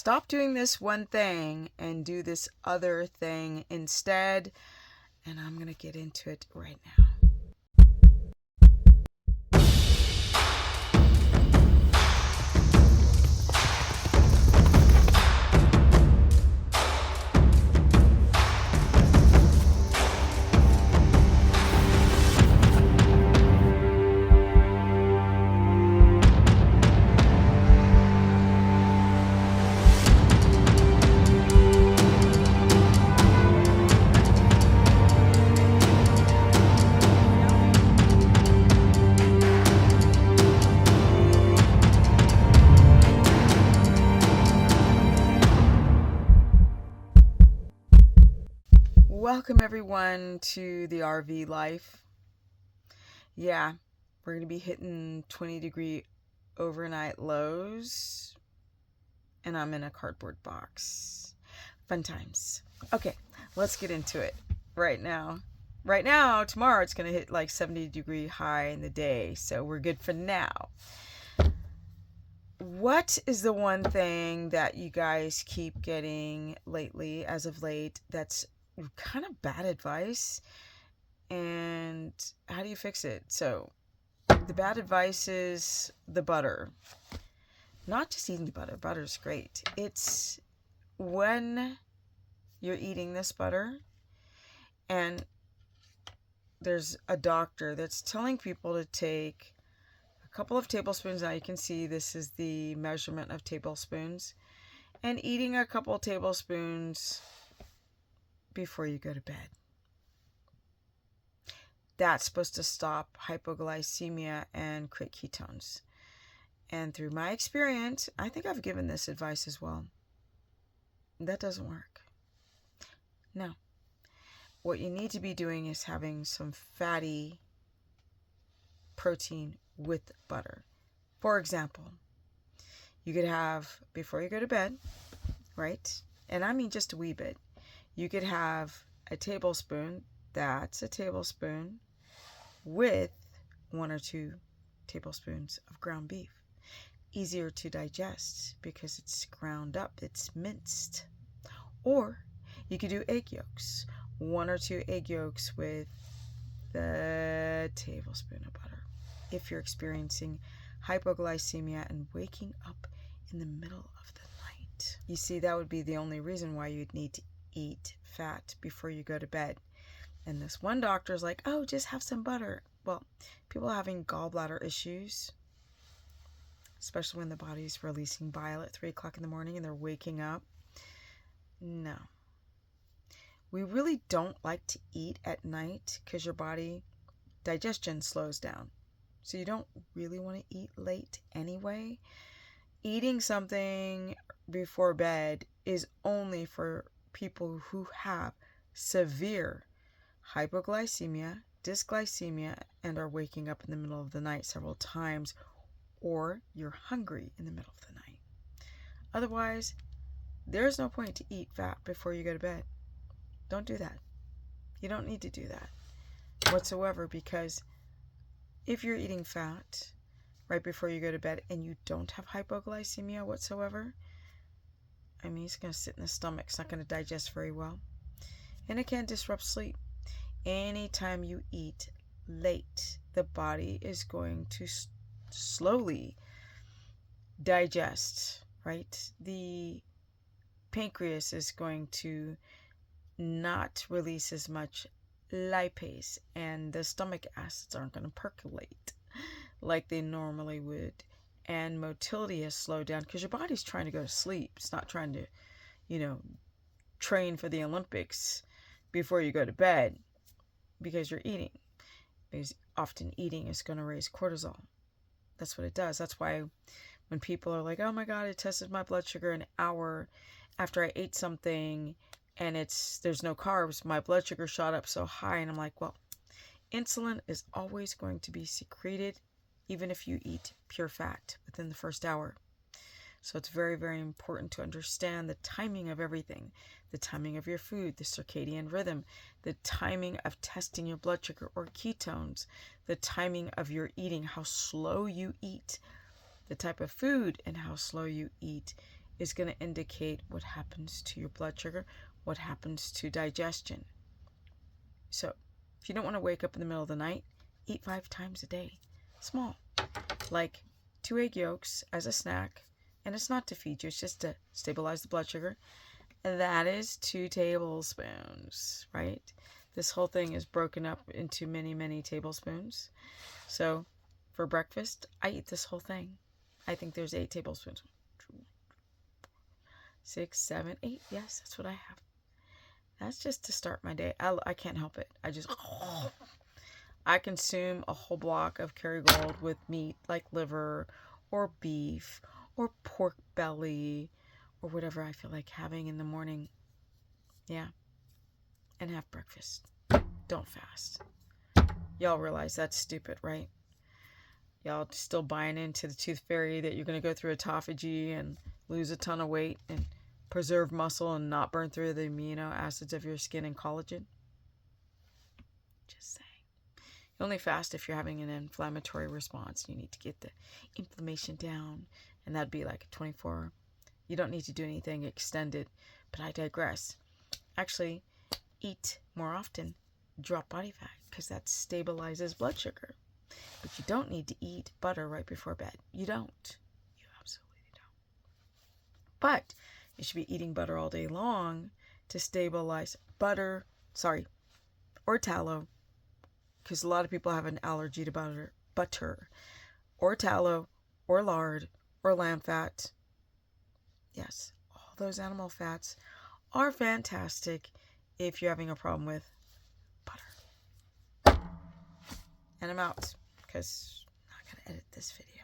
Stop doing this one thing and do this other thing instead. And I'm going to get into it right now. Welcome everyone to the RV life. Yeah, we're going to be hitting 20-degree overnight lows, and I'm in a cardboard box. Fun times. Okay, let's get into it right now. Tomorrow it's going to hit like 70-degree high in the day, so we're good for now. What is the one thing that you guys keep getting lately, as of late, that's kind of bad advice, and how do you fix it? So the bad advice is the butter. Not just eating the butter. Butter's great. It's when you're eating this butter and there's a doctor that's telling people to take a couple of tablespoons. Now you can see this is the measurement of tablespoons, and eating a couple tablespoons before you go to bed. That's supposed to stop hypoglycemia and create ketones. And through my experience, I think I've given this advice as well. That doesn't work. No. What you need to be doing is having some fatty protein with butter. For example, you could have, before you go to bed, right? And I mean just a wee bit. You could have a tablespoon, that's a tablespoon, with 1 or 2 tablespoons of ground beef. Easier to digest because it's ground up, it's minced. Or you could do egg yolks, 1 or 2 egg yolks with the tablespoon of butter. If you're experiencing hypoglycemia and waking up in the middle of the night. You see, that would be the only reason why you'd need to eat fat before you go to bed. And this one doctor's like, oh, just have some butter. Well, people having gallbladder issues, especially when the body's releasing bile at 3 o'clock in the morning and they're waking up. No. We really don't like to eat at night because your body digestion slows down. So you don't really want to eat late anyway. Eating something before bed is only for people who have severe hypoglycemia, dysglycemia, and are waking up in the middle of the night several times, or you're hungry in the middle of the night. Otherwise, there's no point to eat fat before you go to bed. Don't do that. You don't need to do that whatsoever, because if you're eating fat right before you go to bed and you don't have hypoglycemia whatsoever, I mean, it's going to sit in the stomach. It's not going to digest very well. And it can disrupt sleep. Anytime you eat late, the body is going to slowly digest, right? The pancreas is going to not release as much lipase, and the stomach acids aren't going to percolate like they normally would. And motility has slowed down because your body's trying to go to sleep. It's not trying to, train for the Olympics before you go to bed because you're eating. Because often eating is going to raise cortisol. That's what it does. That's why when people are like, oh my God, I tested my blood sugar an hour after I ate something and there's no carbs, my blood sugar shot up so high. And I'm like, well, insulin is always going to be secreted even if you eat pure fat within the first hour. So it's very, very important to understand the timing of everything, the timing of your food, the circadian rhythm, the timing of testing your blood sugar or ketones, the timing of your eating, how slow you eat, the type of food and how slow you eat, is going to indicate what happens to your blood sugar, what happens to digestion. So if you don't want to wake up in the middle of the night, eat 5 times a day. Small. Like 2 egg yolks as a snack. And it's not to feed you, it's just to stabilize the blood sugar. And that is 2 tablespoons, right? This whole thing is broken up into many, many tablespoons. So for breakfast, I eat this whole thing. I think there's 8 tablespoons. 6, 7, 8. Yes, that's what I have. That's just to start my day. I can't help it. I consume a whole block of Kerrygold with meat like liver or beef or pork belly or whatever I feel like having in the morning. Yeah. And have breakfast. Don't fast. Y'all realize that's stupid, right? Y'all still buying into the tooth fairy that you're going to go through autophagy and lose a ton of weight and preserve muscle and not burn through the amino acids of your skin and collagen? Just saying. You only fast if you're having an inflammatory response. You need to get the inflammation down, and that'd be like a 24. You don't need to do anything extended, but I digress. Actually, eat more often. Drop body fat, because that stabilizes blood sugar. But you don't need to eat butter right before bed. You don't. You absolutely don't. But you should be eating butter all day long to stabilize butter, or tallow, because a lot of people have an allergy to butter, or tallow, or lard, or lamb fat. Yes, all those animal fats are fantastic if you're having a problem with butter. And I'm out, because I'm not going to edit this video.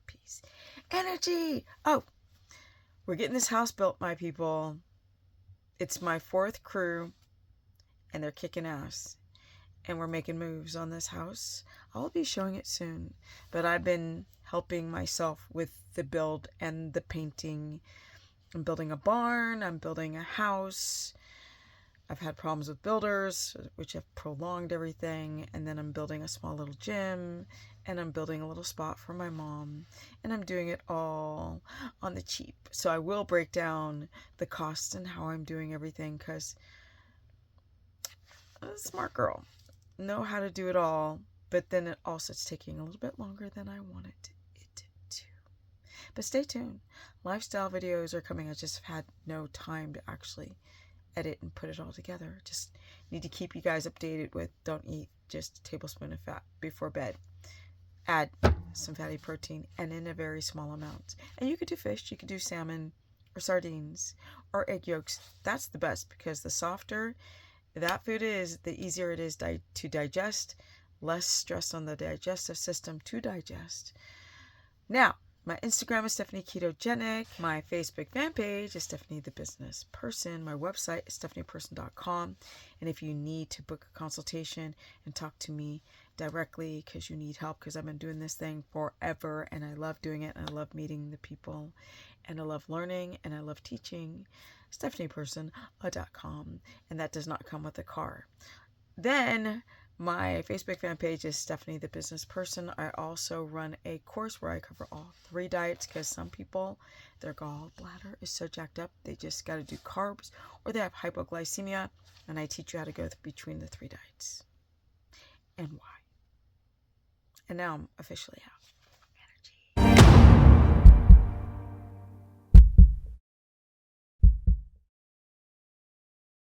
Peace. Energy! Oh, we're getting this house built, my people. It's my 4th crew, and they're kicking ass. And we're making moves on this house. I'll be showing it soon. But I've been helping myself with the build and the painting. I'm building a barn. I'm building a house. I've had problems with builders, which have prolonged everything. And then I'm building a small little gym. And I'm building a little spot for my mom. And I'm doing it all on the cheap. So I will break down the costs and how I'm doing everything, because I'm a smart girl. Know how to do it all, but then it's taking a little bit longer than I wanted it to. But stay tuned. Lifestyle videos are coming. I just have had no time to actually edit and put it all together. Just need to keep you guys updated with don't eat just a tablespoon of fat before bed. Add some fatty protein, and in a very small amount. And you could do fish, you could do salmon or sardines or egg yolks. That's the best, because the softer that food is, the easier it is to digest, less stress on the digestive system to digest. Now, my Instagram is Stephanie Ketogenic. My Facebook fan page is Stephanie the Business Person. My website is stephanieperson.com. And if you need to book a consultation and talk to me directly because you need help, because I've been doing this thing forever and I love doing it and I love meeting the people and I love learning and I love teaching, stephanieperson.com. And that does not come with a car. Then my Facebook fan page is Stephanie the Business Person. I also run a course where I cover all 3 diets, because some people, their gallbladder is so jacked up, they just got to do carbs, or they have hypoglycemia, and I teach you how to go between the 3 diets and why. And now I'm officially out.